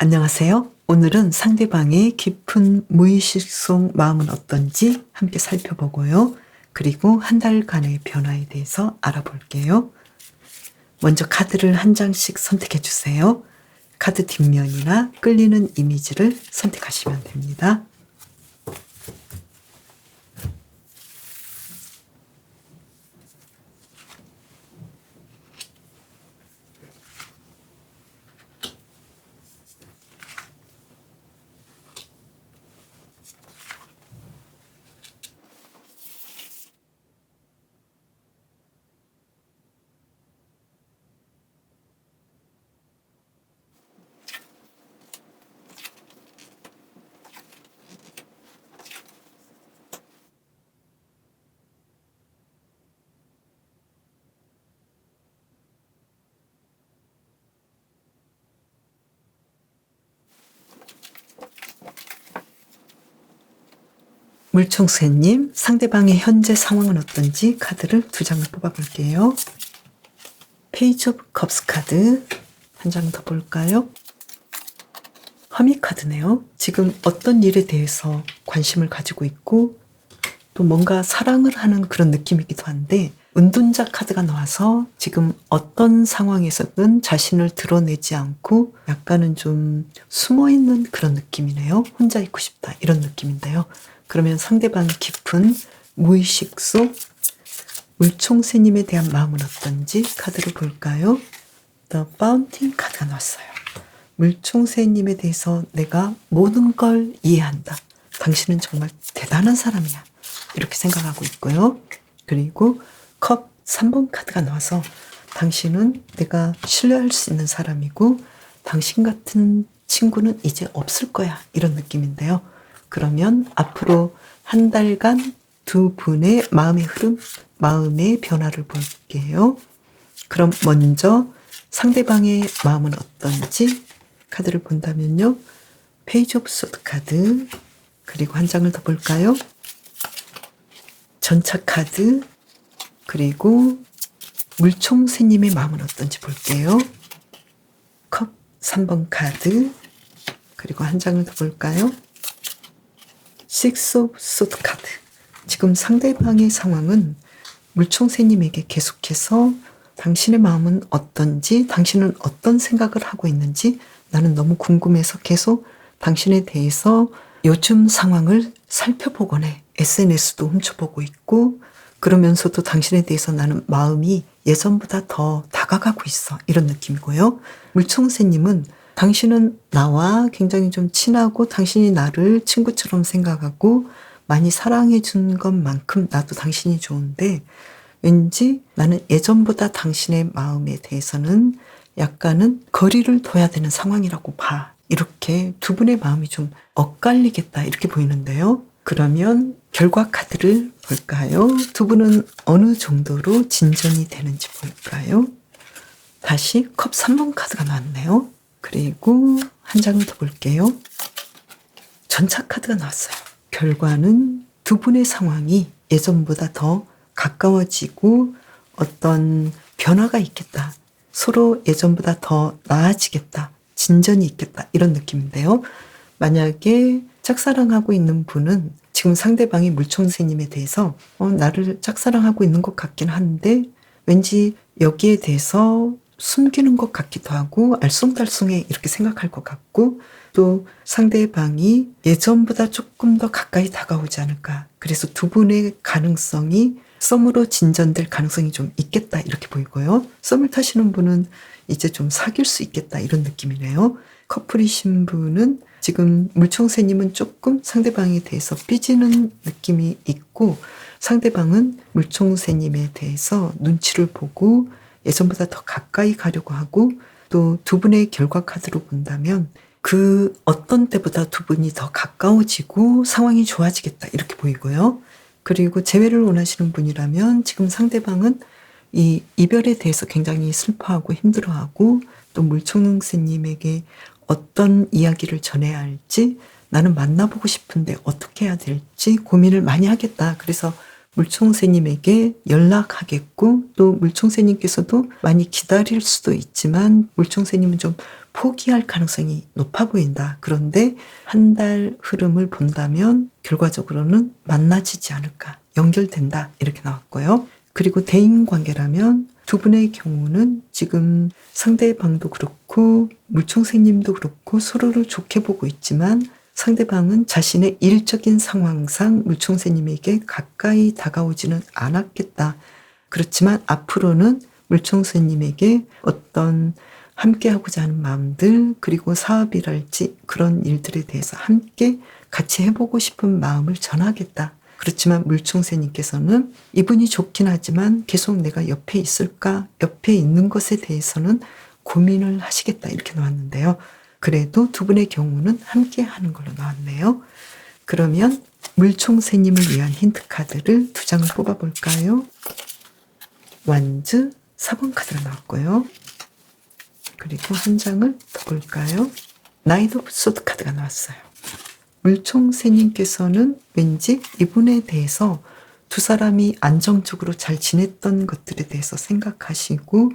안녕하세요. 오늘은 상대방의 깊은 무의식 속 마음은 어떤지 함께 살펴보고요. 그리고 한 달간의 변화에 대해서 알아볼게요. 먼저 카드를 한 장씩 선택해 주세요. 카드 뒷면이나 끌리는 이미지를 선택하시면 됩니다. 물총새님, 상대방의 현재 상황은 어떤지 카드를 2장을 뽑아볼게요. 페이지 오브 컵스 카드 한 장 더 볼까요? 허미 카드네요. 지금 어떤 일에 대해서 관심을 가지고 있고 또 뭔가 사랑을 하는 그런 느낌이기도 한데 은둔자 카드가 나와서 지금 어떤 상황에서든 자신을 드러내지 않고 약간은 좀 숨어있는 그런 느낌이네요. 혼자 있고 싶다 이런 느낌인데요. 그러면 상대방 깊은 무의식 속 물총새님에 대한 마음은 어떤지 카드를 볼까요? The Fountain 카드가 나왔어요. 물총새님에 대해서 내가 모든 걸 이해한다. 당신은 정말 대단한 사람이야. 이렇게 생각하고 있고요. 그리고 컵 3번 카드가 나와서 당신은 내가 신뢰할 수 있는 사람이고 당신 같은 친구는 이제 없을 거야. 이런 느낌인데요. 그러면 앞으로 한 달간 두 분의 마음의 흐름, 마음의 변화를 볼게요. 그럼 먼저 상대방의 마음은 어떤지 카드를 본다면요. 페이지 오브 소드 카드 그리고 한 장을 더 볼까요? 전차 카드 그리고 물총새님의 마음은 어떤지 볼게요. 컵 3번 카드 그리고 한 장을 더 볼까요? 식스 오브 소드 카드. 지금 상대방의 상황은 물총새님에게 계속해서 당신의 마음은 어떤지, 당신은 어떤 생각을 하고 있는지 나는 너무 궁금해서 계속 당신에 대해서 요즘 상황을 살펴보곤 해. SNS도 훔쳐보고 있고 그러면서도 당신에 대해서 나는 마음이 예전보다 더 다가가고 있어. 이런 느낌이고요. 물총새님은 당신은 나와 굉장히 좀 친하고 당신이 나를 친구처럼 생각하고 많이 사랑해 준 것만큼 나도 당신이 좋은데 왠지 나는 예전보다 당신의 마음에 대해서는 약간은 거리를 둬야 되는 상황이라고 봐. 이렇게 두 분의 마음이 좀 엇갈리겠다 이렇게 보이는데요. 그러면 결과 카드를 볼까요? 두 분은 어느 정도로 진전이 되는지 볼까요? 다시 컵 3번 카드가 나왔네요. 그리고 한 장을 더 볼게요. 전차 카드가 나왔어요. 결과는 두 분의 상황이 예전보다 더 가까워지고 어떤 변화가 있겠다. 서로 예전보다 더 나아지겠다. 진전이 있겠다. 이런 느낌인데요. 만약에 짝사랑하고 있는 분은 지금 상대방이 물총새님에 대해서 나를 짝사랑하고 있는 것 같긴 한데 왠지 여기에 대해서 숨기는 것 같기도 하고 알쏭달쏭해 이렇게 생각할 것 같고 또 상대방이 예전보다 조금 더 가까이 다가오지 않을까. 그래서 두 분의 가능성이 썸으로 진전될 가능성이 좀 있겠다 이렇게 보이고요. 썸을 타시는 분은 이제 좀 사귈 수 있겠다 이런 느낌이네요. 커플이신 분은 지금 물총새님은 조금 상대방에 대해서 삐지는 느낌이 있고 상대방은 물총새님에 대해서 눈치를 보고 예전보다 더 가까이 가려고 하고 또 두 분의 결과 카드로 본다면 그 어떤 때보다 두 분이 더 가까워지고 상황이 좋아지겠다 이렇게 보이고요. 그리고 재회를 원하시는 분이라면 지금 상대방은 이 이별에 대해서 굉장히 슬퍼하고 힘들어하고 또 물총새님에게 어떤 이야기를 전해야 할지 나는 만나보고 싶은데 어떻게 해야 될지 고민을 많이 하겠다. 그래서 물총새님에게 연락하겠고 또 물총새님께서도 많이 기다릴 수도 있지만 물총새님은 좀 포기할 가능성이 높아 보인다. 그런데 한 달 흐름을 본다면 결과적으로는 만나지지 않을까, 연결된다, 이렇게 나왔고요. 그리고 대인관계라면 두 분의 경우는 지금 상대방도 그렇고 물총새님도 그렇고 서로를 좋게 보고 있지만 상대방은 자신의 일적인 상황상 물총새님에게 가까이 다가오지는 않았겠다. 그렇지만 앞으로는 물총새님에게 어떤 함께하고자 하는 마음들, 그리고 사업이랄지 그런 일들에 대해서 함께 같이 해보고 싶은 마음을 전하겠다. 그렇지만 물총새님께서는 이분이 좋긴 하지만 계속 내가 옆에 있을까? 옆에 있는 것에 대해서는 고민을 하시겠다, 이렇게 나왔는데요. 그래도 두 분의 경우는 함께 하는 걸로 나왔네요. 그러면 물총새님을 위한 힌트 카드를 2장을 뽑아볼까요? 완즈 4번 카드가 나왔고요. 그리고 한 장을 더 볼까요? 나이트 오브 소드 카드가 나왔어요. 물총새님께서는 왠지 이분에 대해서 두 사람이 안정적으로 잘 지냈던 것들에 대해서 생각하시고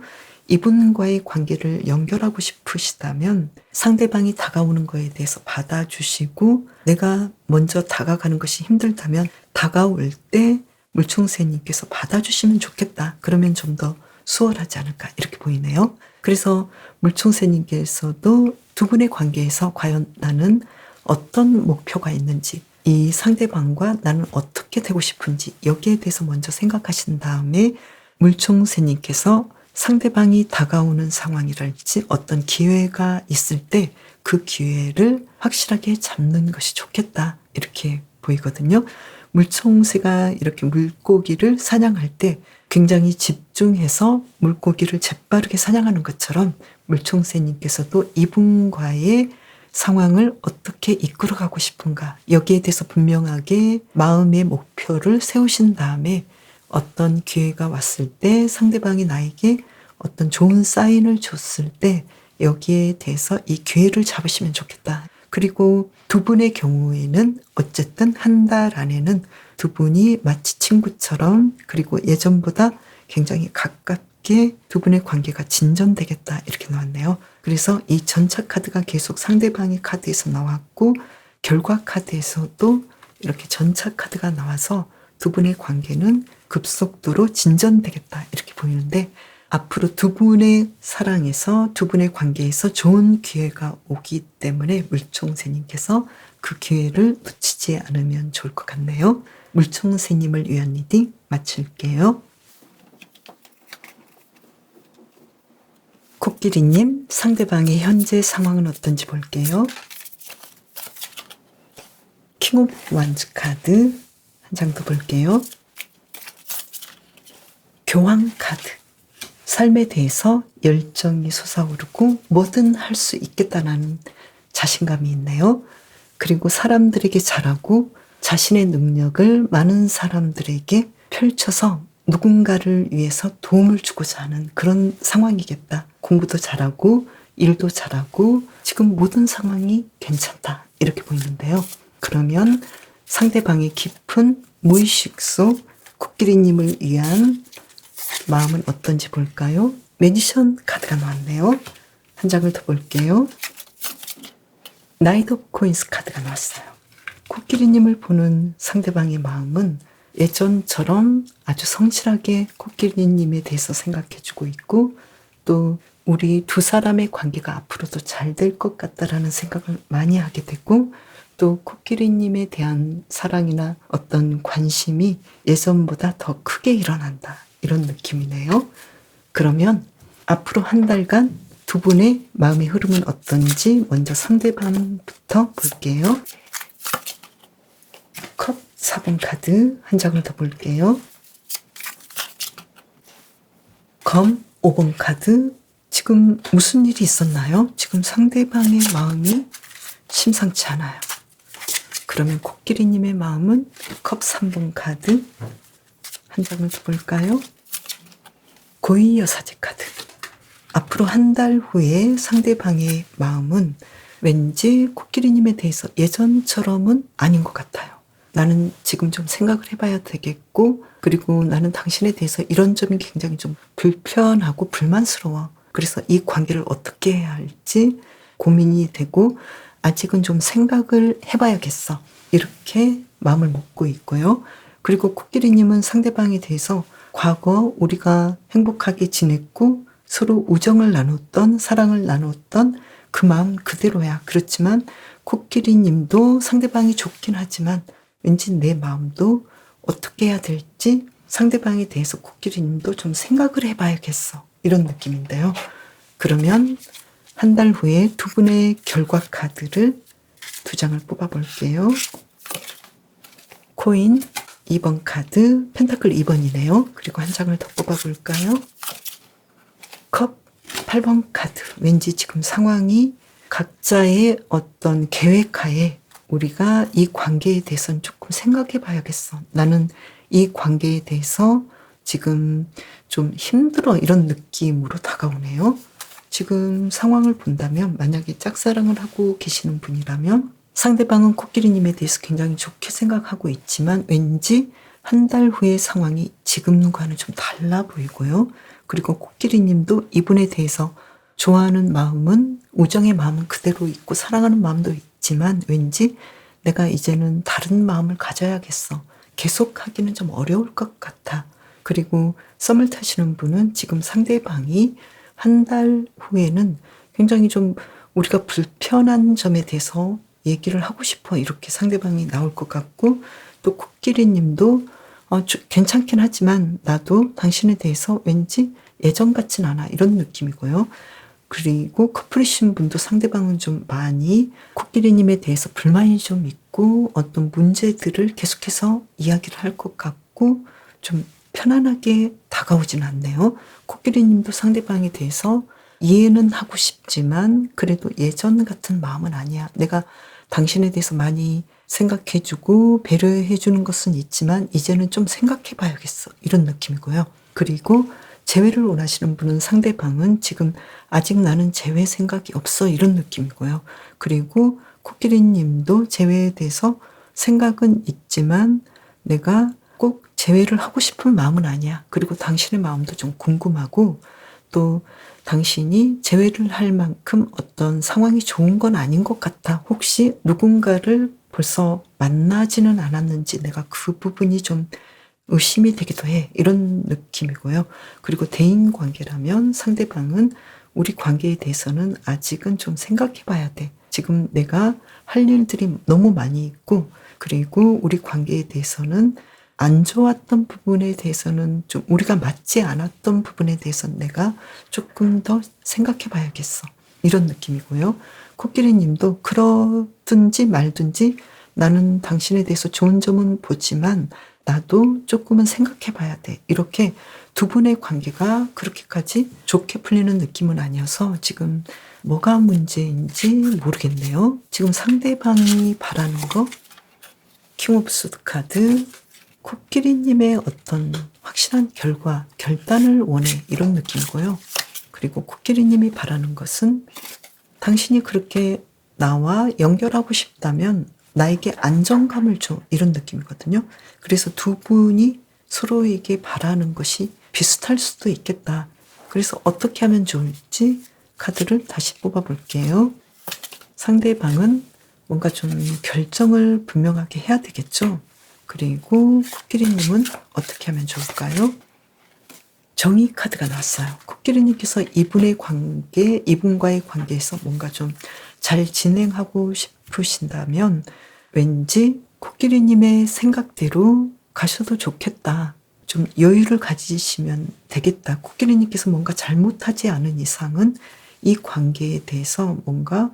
이분과의 관계를 연결하고 싶으시다면 상대방이 다가오는 거에 대해서 받아주시고 내가 먼저 다가가는 것이 힘들다면 다가올 때 물총새님께서 받아주시면 좋겠다. 그러면 좀 더 수월하지 않을까, 이렇게 보이네요. 그래서 물총새님께서도 두 분의 관계에서 과연 나는 어떤 목표가 있는지, 이 상대방과 나는 어떻게 되고 싶은지 여기에 대해서 먼저 생각하신 다음에 물총새님께서 상대방이 다가오는 상황이랄지 어떤 기회가 있을 때 그 기회를 확실하게 잡는 것이 좋겠다, 이렇게 보이거든요. 물총새가 이렇게 물고기를 사냥할 때 굉장히 집중해서 물고기를 재빠르게 사냥하는 것처럼 물총새님께서도 이분과의 상황을 어떻게 이끌어가고 싶은가, 여기에 대해서 분명하게 마음의 목표를 세우신 다음에 어떤 기회가 왔을 때 상대방이 나에게 어떤 좋은 사인을 줬을 때 여기에 대해서 이 기회를 잡으시면 좋겠다. 그리고 두 분의 경우에는 어쨌든 한 달 안에는 두 분이 마치 친구처럼 그리고 예전보다 굉장히 가깝게 두 분의 관계가 진전되겠다, 이렇게 나왔네요. 그래서 이 전차 카드가 계속 상대방의 카드에서 나왔고 결과 카드에서도 이렇게 전차 카드가 나와서 두 분의 관계는 급속도로 진전되겠다, 이렇게 보이는데 앞으로 두 분의 사랑에서 두 분의 관계에서 좋은 기회가 오기 때문에 물총새님께서 그 기회를 놓치지 않으면 좋을 것 같네요. 물총새님을 위한 리딩 마칠게요. 코끼리님, 상대방의 현재 상황은 어떤지 볼게요. 킹 오브 완즈 카드 한 장 더 볼게요. 교황 카드. 삶에 대해서 열정이 솟아오르고 뭐든 할 수 있겠다는 자신감이 있네요. 그리고 사람들에게 잘하고 자신의 능력을 많은 사람들에게 펼쳐서 누군가를 위해서 도움을 주고자 하는 그런 상황이겠다. 공부도 잘하고 일도 잘하고 지금 모든 상황이 괜찮다, 이렇게 보이는데요. 그러면 상대방의 깊은 무의식 속 코끼리님을 위한 마음은 어떤지 볼까요? 매지션 카드가 나왔네요. 한 장을 더 볼게요. 나이트 오브 코인스 카드가 나왔어요. 코끼리님을 보는 상대방의 마음은 예전처럼 아주 성실하게 코끼리님에 대해서 생각해주고 있고 또 우리 두 사람의 관계가 앞으로도 잘 될 것 같다라는 생각을 많이 하게 되고 또 코끼리님에 대한 사랑이나 어떤 관심이 예전보다 더 크게 일어난다, 이런 느낌이네요. 그러면 앞으로 한 달간 두 분의 마음의 흐름은 어떤지 먼저 상대방부터 볼게요. 컵 4번 카드 한 장을 더 볼게요. 검 5번 카드. 지금 무슨 일이 있었나요? 지금 상대방의 마음이 심상치 않아요. 그러면 코끼리님의 마음은 컵 3번 카드 한 장을 더 볼까요? 고이 여사제 카드. 앞으로 한 달 후에 상대방의 마음은 왠지 코끼리님에 대해서 예전처럼은 아닌 것 같아요. 나는 지금 좀 생각을 해봐야 되겠고 그리고 나는 당신에 대해서 이런 점이 굉장히 좀 불편하고 불만스러워. 그래서 이 관계를 어떻게 해야 할지 고민이 되고 아직은 좀 생각을 해봐야겠어. 이렇게 마음을 먹고 있고요. 그리고 코끼리님은 상대방에 대해서 과거 우리가 행복하게 지냈고 서로 우정을 나눴던, 사랑을 나눴던 그 마음 그대로야. 그렇지만 코끼리님도 상대방이 좋긴 하지만 왠지 내 마음도 어떻게 해야 될지 상대방에 대해서 코끼리님도 좀 생각을 해봐야겠어. 이런 느낌인데요. 그러면 한 달 후에 두 분의 결과 카드를 두 장을 뽑아볼게요. 코인 2번 카드, 펜타클 2번이네요. 그리고 한 장을 더 뽑아볼까요? 컵 8번 카드. 왠지 지금 상황이 각자의 어떤 계획하에 우리가 이 관계에 대해서는 조금 생각해 봐야겠어. 나는 이 관계에 대해서 지금 좀 힘들어. 이런 느낌으로 다가오네요. 지금 상황을 본다면 만약에 짝사랑을 하고 계시는 분이라면 상대방은 코끼리님에 대해서 굉장히 좋게 생각하고 있지만 왠지 한 달 후의 상황이 지금과는 좀 달라 보이고요. 그리고 코끼리님도 이분에 대해서 좋아하는 마음은, 우정의 마음은 그대로 있고 사랑하는 마음도 있지만 왠지 내가 이제는 다른 마음을 가져야겠어. 계속하기는 좀 어려울 것 같아. 그리고 썸을 타시는 분은 지금 상대방이 한 달 후에는 굉장히 좀 우리가 불편한 점에 대해서 얘기를 하고 싶어. 이렇게 상대방이 나올 것 같고, 또 코끼리님도 괜찮긴 하지만 나도 당신에 대해서 왠지 예전 같진 않아. 이런 느낌이고요. 그리고 커플이신 분도 상대방은 좀 많이 코끼리님에 대해서 불만이 좀 있고 어떤 문제들을 계속해서 이야기를 할 것 같고 좀 편안하게 다가오진 않네요. 코끼리님도 상대방에 대해서 이해는 하고 싶지만 그래도 예전 같은 마음은 아니야. 내가 당신에 대해서 많이 생각해주고 배려해주는 것은 있지만 이제는 좀 생각해봐야겠어. 이런 느낌이고요. 그리고 재회를 원하시는 분은 상대방은 지금 아직 나는 재회 생각이 없어. 이런 느낌이고요. 그리고 코끼리님도 재회에 대해서 생각은 있지만 내가 꼭 재회를 하고 싶은 마음은 아니야. 그리고 당신의 마음도 좀 궁금하고 또 당신이 재회를 할 만큼 어떤 상황이 좋은 건 아닌 것 같아. 혹시 누군가를 벌써 만나지는 않았는지 내가 그 부분이 좀 의심이 되기도 해. 이런 느낌이고요. 그리고 대인 관계라면 상대방은 우리 관계에 대해서는 아직은 좀 생각해 봐야 돼. 지금 내가 할 일들이 너무 많이 있고 그리고 우리 관계에 대해서는 안 좋았던 부분에 대해서는 좀 우리가 맞지 않았던 부분에 대해서는 내가 조금 더 생각해 봐야겠어. 이런 느낌이고요. 코끼리님도 그러든지 말든지 나는 당신에 대해서 좋은 점은 보지만 나도 조금은 생각해 봐야 돼. 이렇게 두 분의 관계가 그렇게까지 좋게 풀리는 느낌은 아니어서 지금 뭐가 문제인지 모르겠네요. 지금 상대방이 바라는 거, 킹 오브 소드 카드, 코끼리님의 어떤 확실한 결과, 결단을 원해. 이런 느낌이고요. 그리고 코끼리님이 바라는 것은 당신이 그렇게 나와 연결하고 싶다면 나에게 안정감을 줘. 이런 느낌이거든요. 그래서 두 분이 서로에게 바라는 것이 비슷할 수도 있겠다. 그래서 어떻게 하면 좋을지 카드를 다시 뽑아볼게요. 상대방은 뭔가 좀 결정을 분명하게 해야 되겠죠. 그리고 코끼리님은 어떻게 하면 좋을까요? 정의 카드가 나왔어요. 코끼리님께서 이분과의 관계에서 뭔가 좀 잘 진행하고 싶으신다면 왠지 코끼리님의 생각대로 가셔도 좋겠다. 좀 여유를 가지시면 되겠다. 코끼리님께서 뭔가 잘못하지 않은 이상은 이 관계에 대해서 뭔가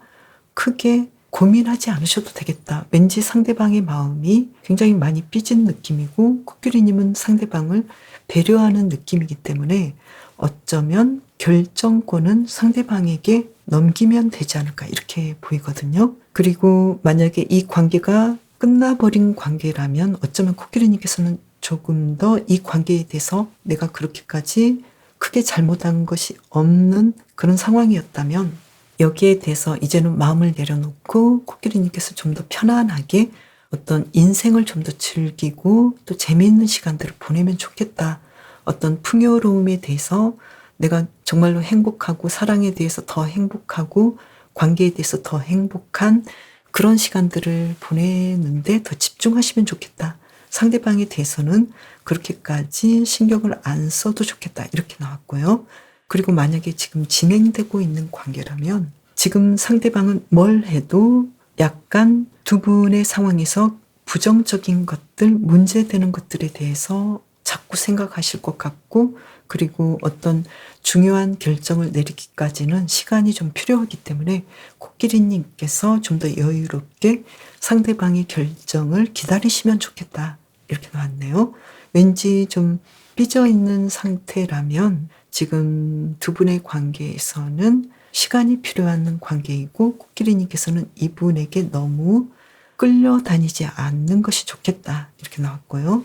크게 고민하지 않으셔도 되겠다. 왠지 상대방의 마음이 굉장히 많이 삐진 느낌이고 코끼리님은 상대방을 배려하는 느낌이기 때문에 어쩌면 결정권은 상대방에게 넘기면 되지 않을까 이렇게 보이거든요. 그리고 만약에 이 관계가 끝나버린 관계라면 어쩌면 코끼리님께서는 조금 더 이 관계에 대해서 내가 그렇게까지 크게 잘못한 것이 없는 그런 상황이었다면 여기에 대해서 이제는 마음을 내려놓고 코끼리님께서 좀 더 편안하게 어떤 인생을 좀 더 즐기고 또 재미있는 시간들을 보내면 좋겠다. 어떤 풍요로움에 대해서 내가 정말로 행복하고 사랑에 대해서 더 행복하고 관계에 대해서 더 행복한 그런 시간들을 보내는데 더 집중하시면 좋겠다. 상대방에 대해서는 그렇게까지 신경을 안 써도 좋겠다. 이렇게 나왔고요. 그리고 만약에 지금 진행되고 있는 관계라면 지금 상대방은 뭘 해도 약간 두 분의 상황에서 부정적인 것들, 문제되는 것들에 대해서 자꾸 생각하실 것 같고, 그리고 어떤 중요한 결정을 내리기까지는 시간이 좀 필요하기 때문에 코끼리님께서 좀 더 여유롭게 상대방의 결정을 기다리시면 좋겠다. 이렇게 나왔네요. 왠지 좀 삐져있는 상태라면 지금 두 분의 관계에서는 시간이 필요한 관계이고, 코끼리님께서는 이분에게 너무 끌려다니지 않는 것이 좋겠다. 이렇게 나왔고요.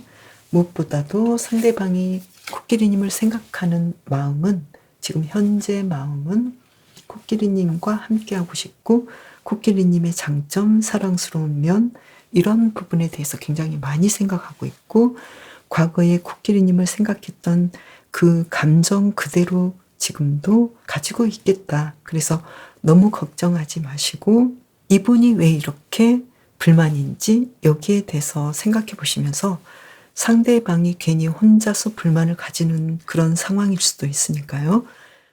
무엇보다도 상대방이 코끼리님을 생각하는 마음은, 지금 현재 마음은 코끼리님과 함께하고 싶고, 코끼리님의 장점, 사랑스러운 면, 이런 부분에 대해서 굉장히 많이 생각하고 있고, 과거에 코끼리님을 생각했던 그 감정 그대로 지금도 가지고 있겠다. 그래서 너무 걱정하지 마시고, 이분이 왜 이렇게 불만인지 여기에 대해서 생각해 보시면서, 상대방이 괜히 혼자서 불만을 가지는 그런 상황일 수도 있으니까요.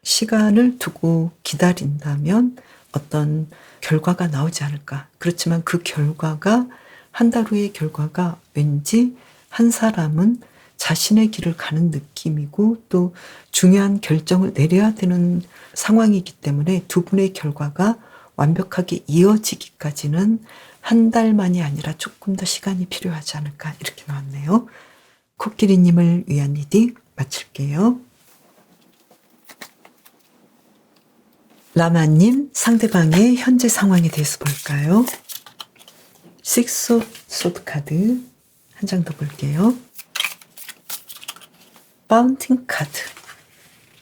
시간을 두고 기다린다면 어떤 결과가 나오지 않을까. 그렇지만 그 결과가, 한 달 후의 결과가 왠지 한 사람은 자신의 길을 가는 느낌이고 또 중요한 결정을 내려야 되는 상황이기 때문에 두 분의 결과가 완벽하게 이어지기까지는 한 달만이 아니라 조금 더 시간이 필요하지 않을까, 이렇게 나왔네요. 코끼리님을 위한 리딩 마칠게요. 라마님, 상대방의 현재 상황에 대해서 볼까요? 식스 오브 소드 카드 한 장 더 볼게요. 파운틴 카드.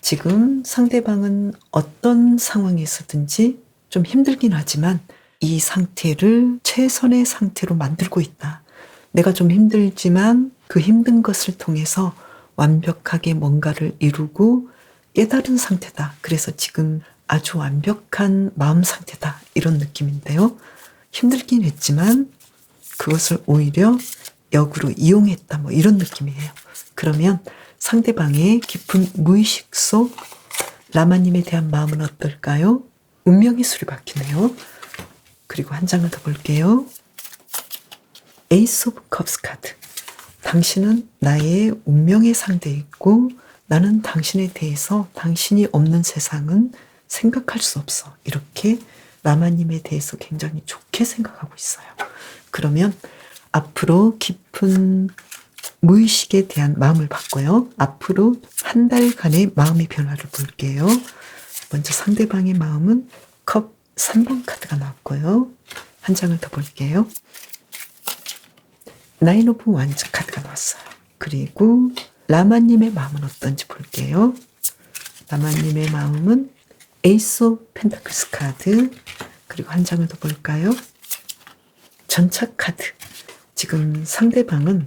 지금 상대방은 어떤 상황에서든지 좀 힘들긴 하지만 이 상태를 최선의 상태로 만들고 있다. 내가 좀 힘들지만 그 힘든 것을 통해서 완벽하게 뭔가를 이루고 깨달은 상태다. 그래서 지금 아주 완벽한 마음 상태다. 이런 느낌인데요. 힘들긴 했지만 그것을 오히려 역으로 이용했다. 뭐 이런 느낌이에요. 그러면 상대방의 깊은 무의식 속 라마님에 대한 마음은 어떨까요? 운명의 술이 박히네요. 그리고 한 장을 더 볼게요. 에이스 오브 컵스 카드. 당신은 나의 운명의 상대이고 나는 당신에 대해서 당신이 없는 세상은 생각할 수 없어. 이렇게 라마님에 대해서 굉장히 좋게 생각하고 있어요. 그러면 앞으로 깊은 무의식에 대한 마음을 바꿔요. 앞으로 한 달간의 마음의 변화를 볼게요. 먼저 상대방의 마음은 컵 3번 카드가 나왔고요. 한 장을 더 볼게요. 나인 오브 완즈 카드가 나왔어요. 그리고 라마님의 마음은 어떤지 볼게요. 라마님의 마음은 에이스 오브 펜타클스 카드, 그리고 한 장을 더 볼까요? 전차 카드. 지금 상대방은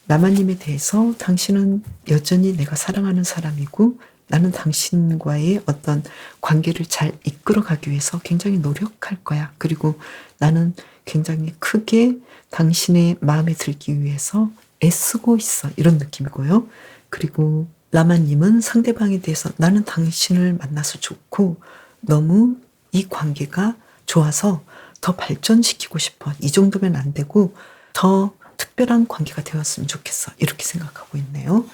라마님에 대해서 당신은 여전히 내가 사랑하는 사람이고 나는 당신과의 어떤 관계를 잘 이끌어가기 위해서 굉장히 노력할 거야. 그리고 나는 굉장히 크게 당신의 마음에 들기 위해서 애쓰고 있어. 이런 느낌이고요. 그리고 라마님은 상대방에 대해서 나는 당신을 만나서 좋고 너무 이 관계가 좋아서 더 발전시키고 싶어. 이 정도면 안 되고 더 특별한 관계가 되었으면 좋겠어. 이렇게 생각하고 있네요.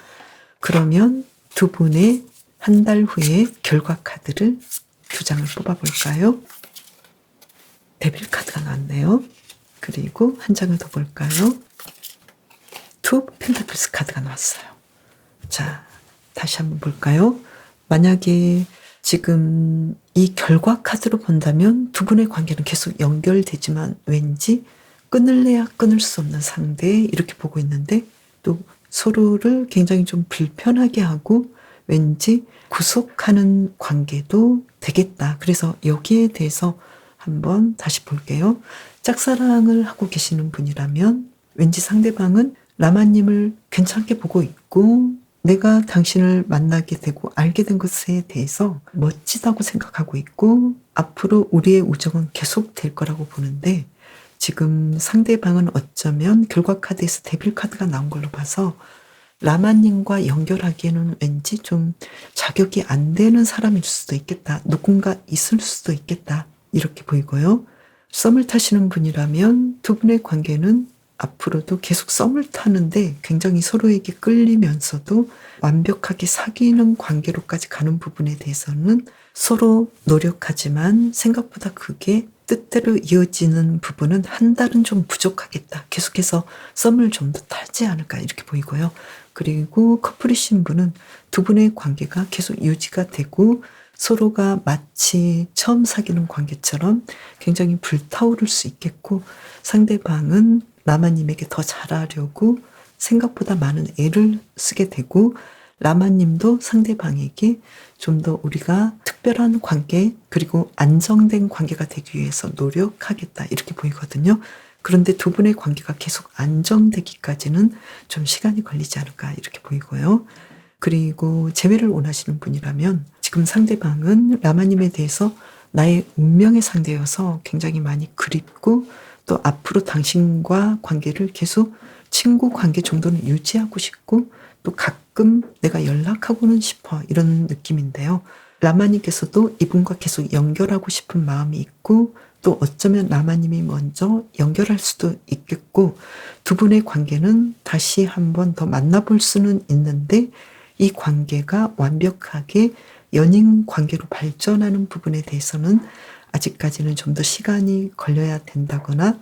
그러면 두 분의 한 달 후의 결과 카드를 두 장을 뽑아볼까요? 데빌 카드가 나왔네요. 그리고 한 장을 더 볼까요? 투 펜타클스 카드가 나왔어요. 자, 다시 한번 볼까요? 만약에 지금 이 결과 카드로 본다면 두 분의 관계는 계속 연결되지만 왠지 끊을래야 끊을 수 없는 상대, 이렇게 보고 있는데 또 서로를 굉장히 좀 불편하게 하고 왠지 구속하는 관계도 되겠다. 그래서 여기에 대해서 한번 다시 볼게요. 짝사랑을 하고 계시는 분이라면 왠지 상대방은 라마님을 괜찮게 보고 있고 내가 당신을 만나게 되고 알게 된 것에 대해서 멋지다고 생각하고 있고 앞으로 우리의 우정은 계속될 거라고 보는데 지금 상대방은 어쩌면 결과 카드에서 데빌 카드가 나온 걸로 봐서 라마님과 연결하기에는 왠지 좀 자격이 안 되는 사람일 수도 있겠다. 누군가 있을 수도 있겠다. 이렇게 보이고요. 썸을 타시는 분이라면 두 분의 관계는 앞으로도 계속 썸을 타는데 굉장히 서로에게 끌리면서도 완벽하게 사귀는 관계로까지 가는 부분에 대해서는 서로 노력하지만 생각보다 그게 뜻대로 이어지는 부분은 한 달은 좀 부족하겠다. 계속해서 썸을 좀 더 타지 않을까 이렇게 보이고요. 그리고 커플이신 분은 두 분의 관계가 계속 유지가 되고 서로가 마치 처음 사귀는 관계처럼 굉장히 불타오를 수 있겠고 상대방은 라마님에게 더 잘하려고 생각보다 많은 애를 쓰게 되고 라마님도 상대방에게 좀 더 우리가 특별한 관계 그리고 안정된 관계가 되기 위해서 노력하겠다 이렇게 보이거든요. 그런데 두 분의 관계가 계속 안정되기까지는 좀 시간이 걸리지 않을까 이렇게 보이고요. 그리고 재회를 원하시는 분이라면 지금 상대방은 라마님에 대해서 나의 운명의 상대여서 굉장히 많이 그립고 또 앞으로 당신과 관계를 계속 친구 관계 정도는 유지하고 싶고 또 가끔 내가 연락하고는 싶어 이런 느낌인데요. 라마님께서도 이분과 계속 연결하고 싶은 마음이 있고 또 어쩌면 라마님이 먼저 연결할 수도 있겠고 두 분의 관계는 다시 한번 더 만나볼 수는 있는데 이 관계가 완벽하게 연인 관계로 발전하는 부분에 대해서는 아직까지는 좀 더 시간이 걸려야 된다거나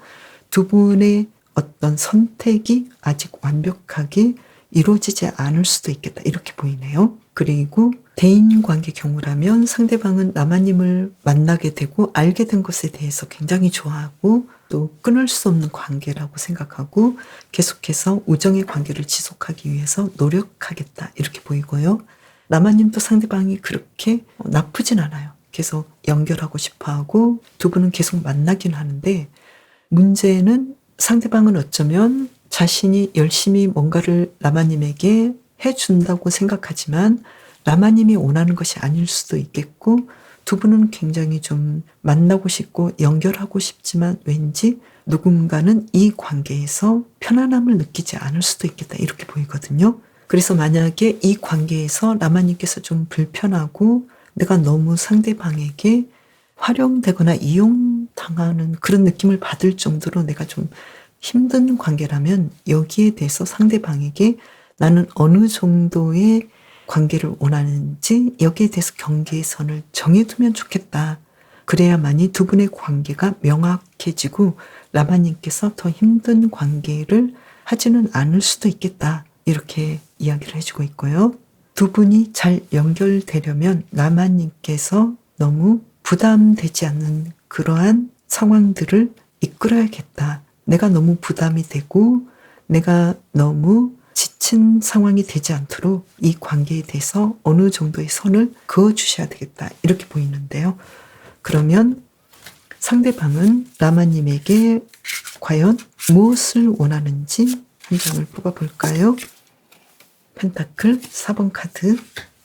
두 분의 어떤 선택이 아직 완벽하게 이루어지지 않을 수도 있겠다 이렇게 보이네요. 그리고 대인관계 경우라면 상대방은 라마님을 만나게 되고 알게 된 것에 대해서 굉장히 좋아하고 또 끊을 수 없는 관계라고 생각하고 계속해서 우정의 관계를 지속하기 위해서 노력하겠다 이렇게 보이고요. 라마님도 상대방이 그렇게 나쁘진 않아요. 계속 연결하고 싶어하고 두 분은 계속 만나긴 하는데 문제는 상대방은 어쩌면 자신이 열심히 뭔가를 라마님에게 해준다고 생각하지만 라마님이 원하는 것이 아닐 수도 있겠고 두 분은 굉장히 좀 만나고 싶고 연결하고 싶지만 왠지 누군가는 이 관계에서 편안함을 느끼지 않을 수도 있겠다 이렇게 보이거든요. 그래서 만약에 이 관계에서 라마님께서 좀 불편하고 내가 너무 상대방에게 활용되거나 이용당하는 그런 느낌을 받을 정도로 내가 좀 힘든 관계라면 여기에 대해서 상대방에게 나는 어느 정도의 관계를 원하는지 여기에 대해서 경계선을 정해두면 좋겠다. 그래야만이 두 분의 관계가 명확해지고 라마님께서 더 힘든 관계를 하지는 않을 수도 있겠다. 이렇게 이야기를 해주고 있고요. 두 분이 잘 연결되려면 라마님께서 너무 부담되지 않는 그러한 상황들을 이끌어야겠다. 내가 너무 부담이 되고 내가 너무 지친 상황이 되지 않도록 이 관계에 대해서 어느 정도의 선을 그어주셔야 되겠다. 이렇게 보이는데요. 그러면 상대방은 라마님에게 과연 무엇을 원하는지 한 장을 뽑아볼까요? 펜타클 4번 카드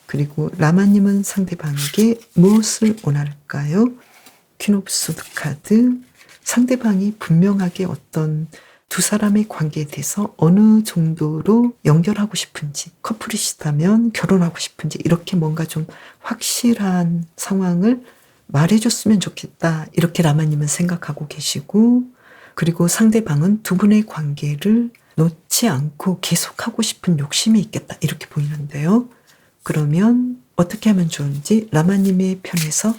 그리고 라마님은 상대방에게 무엇을 원할까요? 퀸 오브 소드 카드 상대방이 분명하게 어떤 두 사람의 관계에 대해서 어느 정도로 연결하고 싶은지 커플이시다면 결혼하고 싶은지 이렇게 뭔가 좀 확실한 상황을 말해줬으면 좋겠다 이렇게 라마님은 생각하고 계시고 그리고 상대방은 두 분의 관계를 놓지 않고 계속하고 싶은 욕심이 있겠다 이렇게 보이는데요. 그러면 어떻게 하면 좋은지 라마님의 편에서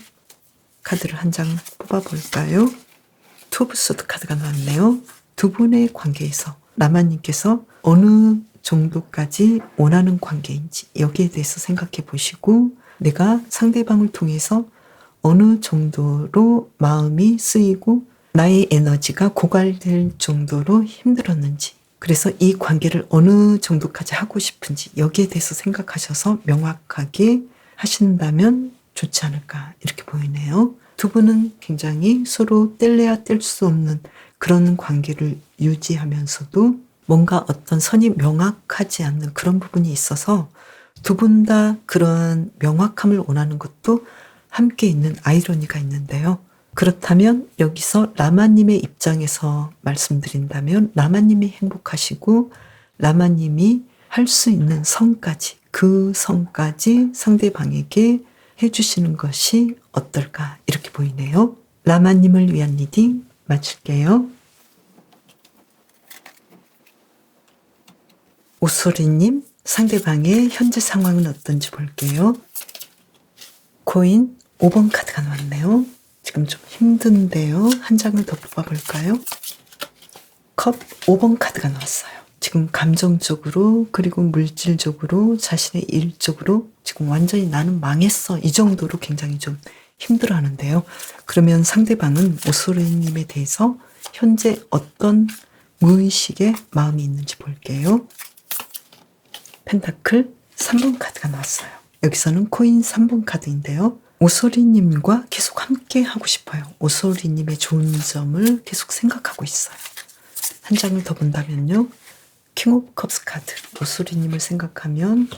카드를 한 장 뽑아볼까요? 투 오브 소드 카드가 나왔네요. 두 분의 관계에서 라마님께서 어느 정도까지 원하는 관계인지 여기에 대해서 생각해 보시고 내가 상대방을 통해서 어느 정도로 마음이 쓰이고 나의 에너지가 고갈될 정도로 힘들었는지 그래서 이 관계를 어느 정도까지 하고 싶은지 여기에 대해서 생각하셔서 명확하게 하신다면 좋지 않을까 이렇게 보이네요. 두 분은 굉장히 서로 뗄래야 뗄 수 없는 그런 관계를 유지하면서도 뭔가 어떤 선이 명확하지 않는 그런 부분이 있어서 두 분 다 그런 명확함을 원하는 것도 함께 있는 아이러니가 있는데요. 그렇다면 여기서 라마님의 입장에서 말씀드린다면 라마님이 행복하시고 라마님이 할 수 있는 선까지, 그 선까지 상대방에게 해주시는 것이 어떨까 이렇게 보이네요. 라마님을 위한 리딩 마칠게요. 오소리님, 상대방의 현재 상황은 어떤지 볼게요. 코인 5번 카드가 나왔네요. 지금 좀 힘든데요. 한 장을 더 뽑아볼까요? 컵 5번 카드가 나왔어요. 지금 감정적으로 그리고 물질적으로 자신의 일적으로 지금 완전히 나는 망했어 이 정도로 굉장히 좀 힘들어하는데요. 그러면 상대방은 오소리님에 대해서 현재 어떤 무의식의 마음이 있는지 볼게요. 펜타클 3번 카드가 나왔어요. 여기서는 코인 3번 카드인데요. 오소리님과 계속 함께 하고 싶어요. 오소리님의 좋은 점을 계속 생각하고 있어요. 한 장을 더 본다면요. 킹 오브 컵스 카드. 오소리님을 생각하면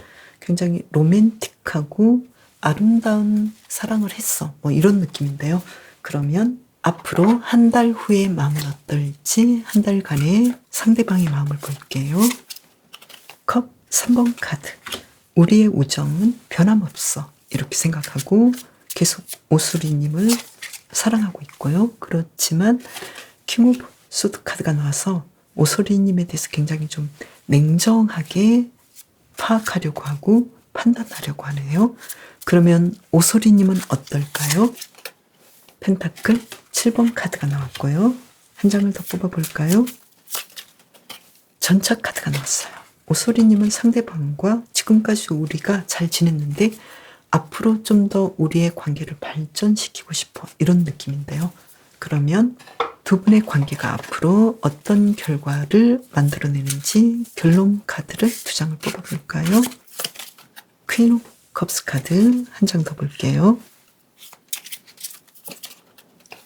굉장히 로맨틱하고 아름다운 사랑을 했어. 뭐 이런 느낌인데요. 그러면 앞으로 한 달 후의 마음은 어떨지 한 달간의 상대방의 마음을 볼게요. 컵 3번 카드. 우리의 우정은 변함없어. 이렇게 생각하고 계속 오소리님을 사랑하고 있고요. 그렇지만 킹 오브 소드 카드가 나와서 오소리님에 대해서 굉장히 좀 냉정하게 파악하려고 하고 판단하려고 하네요. 그러면 오소리님은 어떨까요? 펜타클 7번 카드가 나왔고요. 한 장을 더 뽑아볼까요? 전차 카드가 나왔어요. 오소리님은 상대방과 지금까지 우리가 잘 지냈는데 앞으로 좀 더 우리의 관계를 발전시키고 싶어 이런 느낌인데요. 그러면 두 분의 관계가 앞으로 어떤 결과를 만들어내는지 결론 카드를 두 장을 뽑아볼까요? 퀸 오브 컵스 카드 한 장 더 볼게요.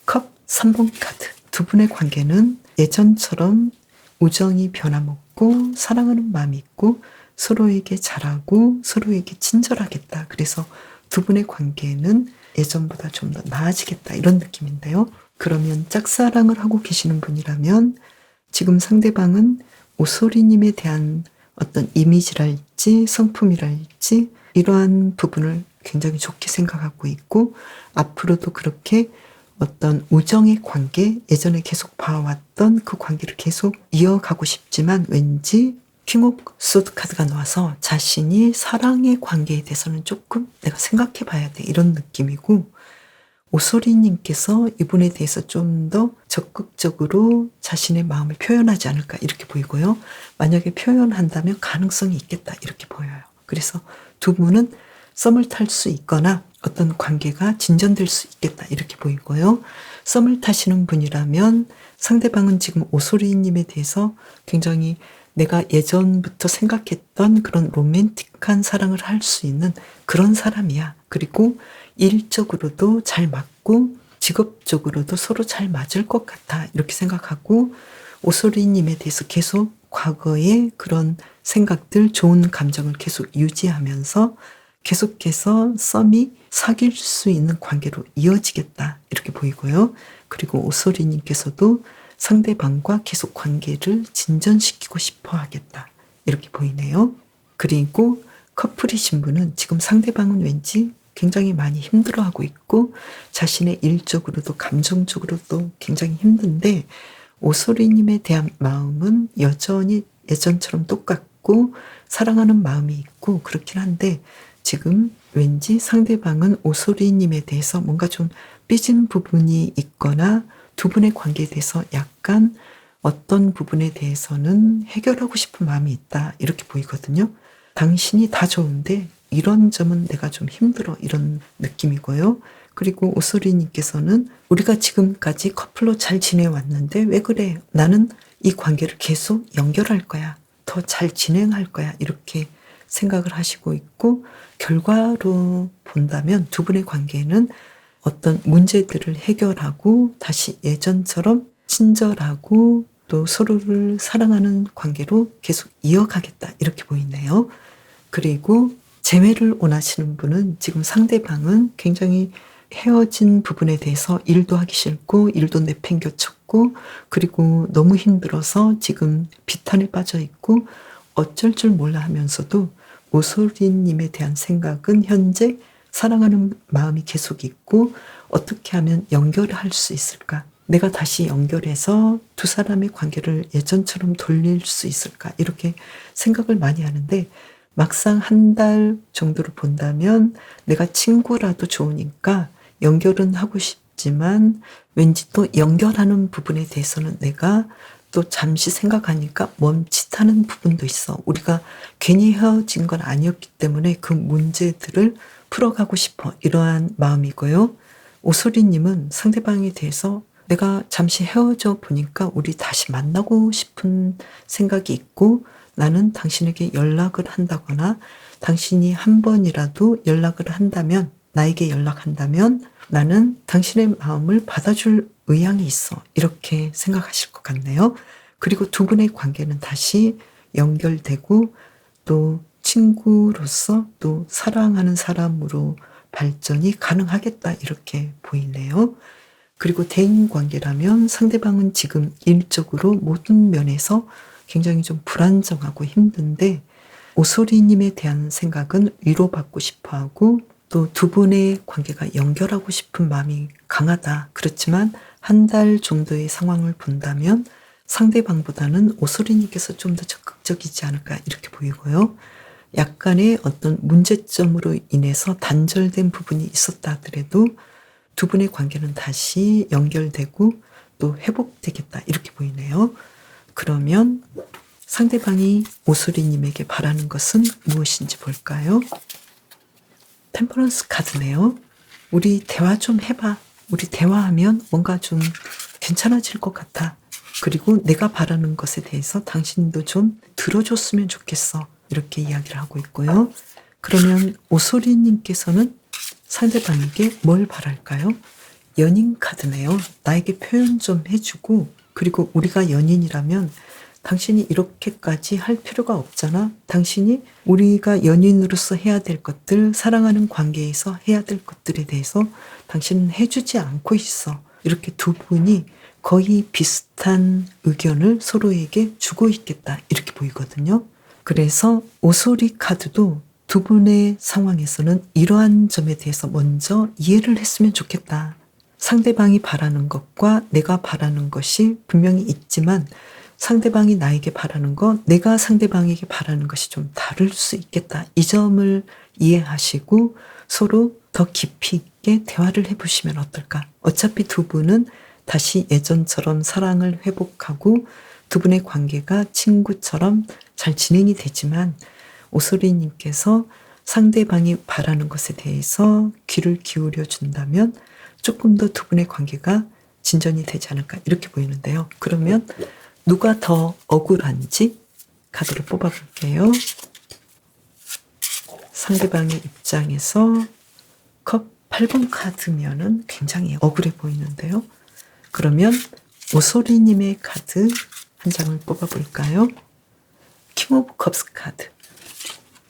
컵 3번 카드. 두 분의 관계는 예전처럼 우정이 변함없고 사랑하는 마음이 있고 서로에게 잘하고 서로에게 친절하겠다. 그래서 두 분의 관계는 예전보다 좀 더 나아지겠다 이런 느낌인데요. 그러면 짝사랑을 하고 계시는 분이라면 지금 상대방은 오소리님에 대한 어떤 이미지랄지 성품이랄지 이러한 부분을 굉장히 좋게 생각하고 있고 앞으로도 그렇게 어떤 우정의 관계, 예전에 계속 봐왔던 그 관계를 계속 이어가고 싶지만 왠지 킹 오브 소드 카드가 나와서 자신이 사랑의 관계에 대해서는 조금 내가 생각해 봐야 돼 이런 느낌이고 오소리님께서 이분에 대해서 좀 더 적극적으로 자신의 마음을 표현하지 않을까 이렇게 보이고요. 만약에 표현한다면 가능성이 있겠다 이렇게 보여요. 그래서 두 분은 썸을 탈 수 있거나 어떤 관계가 진전될 수 있겠다 이렇게 보이고요. 썸을 타시는 분이라면 상대방은 지금 오소리님에 대해서 굉장히 내가 예전부터 생각했던 그런 로맨틱한 사랑을 할 수 있는 그런 사람이야. 그리고 일적으로도 잘 맞고 직업적으로도 서로 잘 맞을 것 같아. 이렇게 생각하고 오소리님에 대해서 계속 과거의 그런 생각들, 좋은 감정을 계속 유지하면서 계속해서 썸이 사귈 수 있는 관계로 이어지겠다. 이렇게 보이고요. 그리고 오소리님께서도 상대방과 계속 관계를 진전시키고 싶어 하겠다. 이렇게 보이네요. 그리고 커플이신 분은 지금 상대방은 왠지 굉장히 많이 힘들어하고 있고 자신의 일적으로도 감정적으로도 굉장히 힘든데 오소리님에 대한 마음은 여전히 예전처럼 똑같고 사랑하는 마음이 있고 그렇긴 한데 지금 왠지 상대방은 오소리님에 대해서 뭔가 좀 삐진 부분이 있거나 두 분의 관계에 대해서 약간 어떤 부분에 대해서는 해결하고 싶은 마음이 있다 이렇게 보이거든요. 당신이 다 좋은데 이런 점은 내가 좀 힘들어 이런 느낌이고요. 그리고 오소리님께서는 우리가 지금까지 커플로 잘 지내왔는데 왜 그래? 나는 이 관계를 계속 연결할 거야. 더 잘 진행할 거야. 이렇게 생각을 하시고 있고 결과로 본다면 두 분의 관계는 어떤 문제들을 해결하고 다시 예전처럼 친절하고 또 서로를 사랑하는 관계로 계속 이어가겠다 이렇게 보이네요. 그리고 재회를 원하시는 분은 지금 상대방은 굉장히 헤어진 부분에 대해서 일도 하기 싫고 일도 내팽겨쳤고 그리고 너무 힘들어서 지금 비탄에 빠져 있고 어쩔 줄 몰라 하면서도 오소리님에 대한 생각은 현재 사랑하는 마음이 계속 있고 어떻게 하면 연결을 할 수 있을까? 내가 다시 연결해서 두 사람의 관계를 예전처럼 돌릴 수 있을까? 이렇게 생각을 많이 하는데 막상 한 달 정도로 본다면 내가 친구라도 좋으니까 연결은 하고 싶지만 왠지 또 연결하는 부분에 대해서는 내가 또 잠시 생각하니까 멈칫하는 부분도 있어. 우리가 괜히 헤어진 건 아니었기 때문에 그 문제들을 풀어가고 싶어. 이러한 마음이고요. 오소리님은 상대방에 대해서 내가 잠시 헤어져 보니까 우리 다시 만나고 싶은 생각이 있고 나는 당신에게 연락을 한다거나 당신이 한 번이라도 연락을 한다면 나에게 연락한다면 나는 당신의 마음을 받아줄 의향이 있어. 이렇게 생각하실 것 같네요. 그리고 두 분의 관계는 다시 연결되고 또 친구로서 또 사랑하는 사람으로 발전이 가능하겠다 이렇게 보이네요. 그리고 대인 관계라면 상대방은 지금 일적으로 모든 면에서 굉장히 좀 불안정하고 힘든데 오소리님에 대한 생각은 위로받고 싶어하고 또 두 분의 관계가 연결하고 싶은 마음이 강하다. 그렇지만 한 달 정도의 상황을 본다면 상대방보다는 오소리님께서 좀 더 적극적이지 않을까 이렇게 보이고요. 약간의 어떤 문제점으로 인해서 단절된 부분이 있었다 하더라도 두 분의 관계는 다시 연결되고 또 회복되겠다 이렇게 보이네요. 그러면 상대방이 오소리님에게 바라는 것은 무엇인지 볼까요? 템퍼런스 카드네요. 우리 대화 좀 해봐. 우리 대화하면 뭔가 좀 괜찮아질 것 같아. 그리고 내가 바라는 것에 대해서 당신도 좀 들어줬으면 좋겠어. 이렇게 이야기를 하고 있고요. 그러면 오소리님께서는 상대방에게 뭘 바랄까요? 연인 카드네요. 나에게 표현 좀 해주고 그리고 우리가 연인이라면 당신이 이렇게까지 할 필요가 없잖아. 당신이 우리가 연인으로서 해야 될 것들, 사랑하는 관계에서 해야 될 것들에 대해서 당신은 해주지 않고 있어. 이렇게 두 분이 거의 비슷한 의견을 서로에게 주고 있겠다. 이렇게 보이거든요. 그래서 오소리 카드도 두 분의 상황에서는 이러한 점에 대해서 먼저 이해를 했으면 좋겠다. 상대방이 바라는 것과 내가 바라는 것이 분명히 있지만 상대방이 나에게 바라는 것, 내가 상대방에게 바라는 것이 좀 다를 수 있겠다. 이 점을 이해하시고 서로 더 깊이 있게 대화를 해보시면 어떨까? 어차피 두 분은 다시 예전처럼 사랑을 회복하고 두 분의 관계가 친구처럼 잘 진행이 되지만 오소리님께서 상대방이 바라는 것에 대해서 귀를 기울여 준다면 조금 더 두 분의 관계가 진전이 되지 않을까 이렇게 보이는데요. 그러면 누가 더 억울한지 카드를 뽑아볼게요. 상대방의 입장에서 컵 8번 카드면은 굉장히 억울해 보이는데요. 그러면 오소리님의 카드 한 장을 뽑아볼까요? 킹 오브 컵스 카드.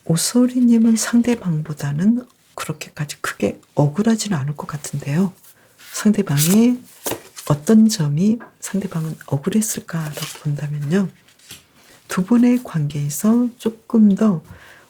오소리님은 상대방보다는 그렇게까지 크게 억울하지는 않을 것 같은데요. 상대방의 어떤 점이 상대방은 억울했을까라고 본다면요. 두 분의 관계에서 조금 더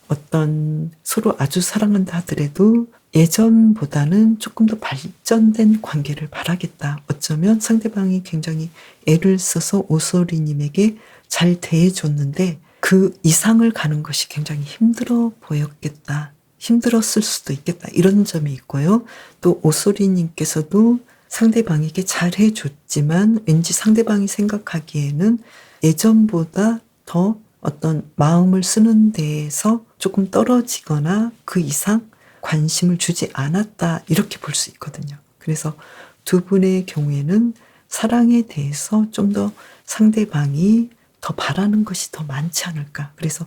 어떤 서로 아주 사랑한다 하더라도 예전보다는 조금 더 발전된 관계를 바라겠다. 어쩌면 상대방이 굉장히 애를 써서 오소리님에게 잘 대해줬는데 그 이상을 가는 것이 굉장히 힘들어 보였겠다. 힘들었을 수도 있겠다. 이런 점이 있고요. 또 오소리님께서도 상대방에게 잘해줬지만 왠지 상대방이 생각하기에는 예전보다 더 어떤 마음을 쓰는 데에서 조금 떨어지거나 그 이상 관심을 주지 않았다 이렇게 볼 수 있거든요. 그래서 두 분의 경우에는 사랑에 대해서 좀 더 상대방이 더 바라는 것이 더 많지 않을까. 그래서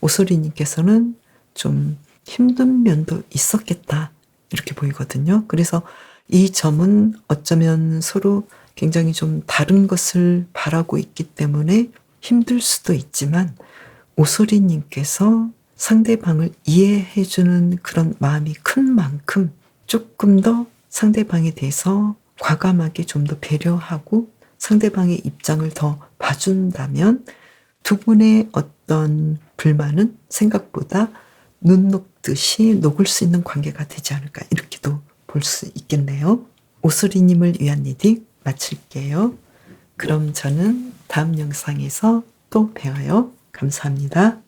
오소리님께서는 좀 힘든 면도 있었겠다 이렇게 보이거든요. 그래서 이 점은 어쩌면 서로 굉장히 좀 다른 것을 바라고 있기 때문에 힘들 수도 있지만 오소리님께서 상대방을 이해해주는 그런 마음이 큰 만큼 조금 더 상대방에 대해서 과감하게 좀 더 배려하고 상대방의 입장을 더 봐준다면 두 분의 어떤 불만은 생각보다 눈 녹듯이 녹을 수 있는 관계가 되지 않을까 이렇게도 볼 수 있겠네요. 오소리님을 위한 리딩 마칠게요. 그럼 저는 다음 영상에서 또 봬요. 감사합니다.